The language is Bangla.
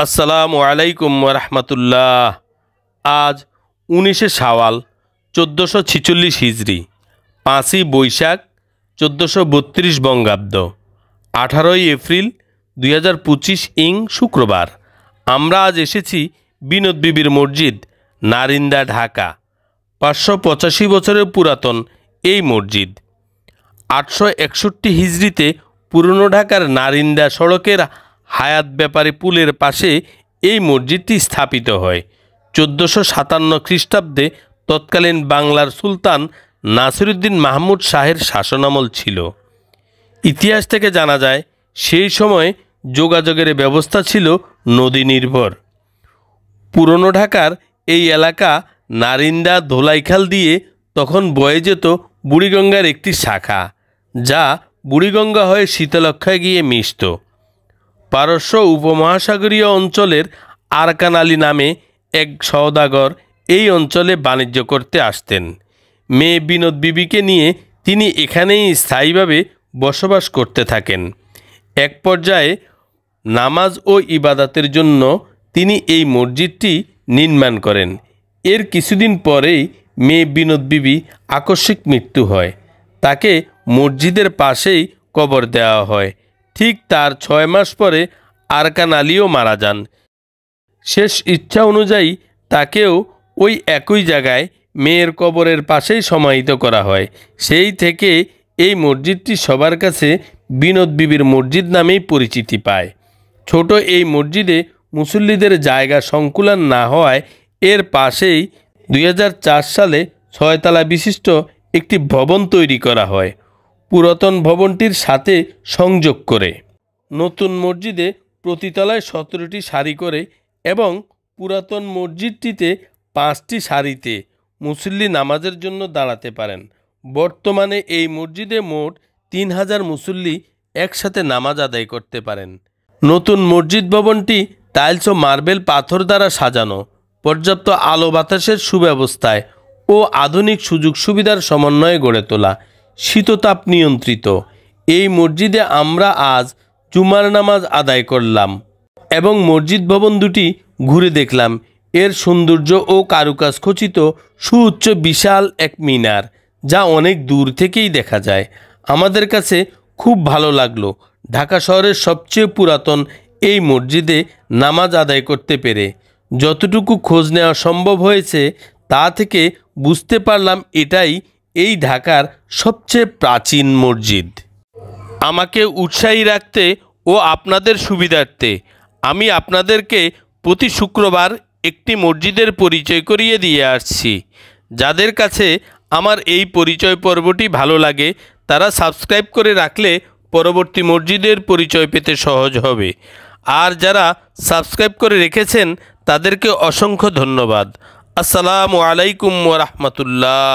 আসসালামু আলাইকুম ওরহমতুল্লাহ। আজ 19শে শাওয়াল 1446 হিজরি, 5ই বৈশাখ 1432 বঙ্গাব্দ, 18ই এপ্রিল 2025 ইং শুক্রবার। আমরা আজ এসেছি বিনোদ বিবির মসজিদ, নারিন্দা, ঢাকা। 585 বছরের পুরাতন এই মসজিদ 861 হিজরিতে পুরনো ঢাকার নারিন্দা সড়কের হায়াত ব্যাপারী পুলের পাশে এই মসজিদটি স্থাপিত হয়। 1457 খ্রিস্টাব্দে তৎকালীন বাংলার সুলতান নাসিরউদ্দিন মাহমুদ শাহের শাসনামল ছিল। ইতিহাস থেকে জানা যায় সেই সময় যোগাযোগের ব্যবস্থা ছিল নদী নির্ভর। পুরনো ঢাকার এই এলাকা নারিন্দা ধোলাইখাল দিয়ে তখন বয়ে যেত বুড়িগঙ্গার একটি শাখা, যা বুড়িগঙ্গা হয়ে শীতলক্ষায় গিয়ে মিশত। পারস্য উপমহাসাগরীয় অঞ্চলের আরকান আলী নামে এক সওদাগর এই অঞ্চলে বাণিজ্য করতে আসতেন। মেয়ে বিনোদ বিবিকে নিয়ে তিনি এখানেই স্থায়ীভাবে বসবাস করতে থাকেন। এক পর্যায়ে নামাজ ও ইবাদতের জন্য তিনি এই মসজিদটি নির্মাণ করেন। এর কিছুদিন পরেই মেয়ে বিনোদ বিবি আকস্মিক মৃত্যু হয়। তাকে মসজিদের পাশেই কবর দেওয়া হয়। ঠিক তার 6 মাস পরে আরকান আলীও মারা যান। শেষ ইচ্ছা অনুযায়ী তাকেও ওই একই জায়গায় মেয়ের কবরের পাশেই সমাহিত করা হয়। সেই থেকে এই মসজিদটি সবার কাছে বিনোদ বিবির মসজিদ নামেই পরিচিতি পায়। ছোট এই মসজিদে মুসল্লিদের জায়গা সংকুলান না হওয়ায় এর পাশেই 2004 সালে 6 তলা বিশিষ্ট একটি ভবন তৈরি করা হয়, পুরাতন ভবনটির সাথে সংযোগ করে। নতুন মসজিদে প্রতিতলায় 17টি সারি করে এবং পুরাতন মসজিদটিতে 5টি সারিতে মুসল্লি নামাজের জন্য দাঁড়াতে পারেন। বর্তমানে এই মসজিদে মোট 3000 মুসল্লি একসাথে নামাজ আদায় করতে পারেন। নতুন মসজিদ ভবনটি টাইলস ও মার্বেল পাথর দ্বারা সাজানো, পর্যাপ্ত আলো বাতাসের সুব্যবস্থায় ও আধুনিক সুযোগ সুবিধার সমন্বয়ে গড়ে তোলা, শীততাপ নিয়ন্ত্রিত। এই মসজিদে আমরা আজ জুমার নামাজ আদায় করলাম এবং মসজিদ ভবন দুটি ঘুরে দেখলাম। এর সৌন্দর্য ও কারুকাজ খচিত সুউচ্চ বিশাল এক মিনার, যা অনেক দূর থেকেই দেখা যায়। আমাদের কাছে খুব ভালো লাগলো ঢাকা শহরের সবচেয়ে পুরাতন এই মসজিদে নামাজ আদায় করতে পেরে। যতটুকু খোঁজ নেওয়া সম্ভব হয়েছে তা থেকে বুঝতে পারলাম এটাই এই ঢাকার সবচেয়ে প্রাচীন মসজিদ। আমাকে উৎসাহী রাখতে ও আপনাদের সুবিধার্থে আমি আপনাদেরকে প্রতি শুক্রবার একটি মসজিদের পরিচয় করিয়ে দিয়ে আসছি। যাদের কাছে আমার এই পরিচয় পর্বটি ভালো লাগে তারা সাবস্ক্রাইব করে রাখলে পরবর্তী মসজিদের পরিচয় পেতে সহজ হবে। আর যারা সাবস্ক্রাইব করে রেখেছেন তাদেরকে অসংখ্য ধন্যবাদ। আসসালামু আলাইকুম ওয়া রাহমাতুল্লাহ।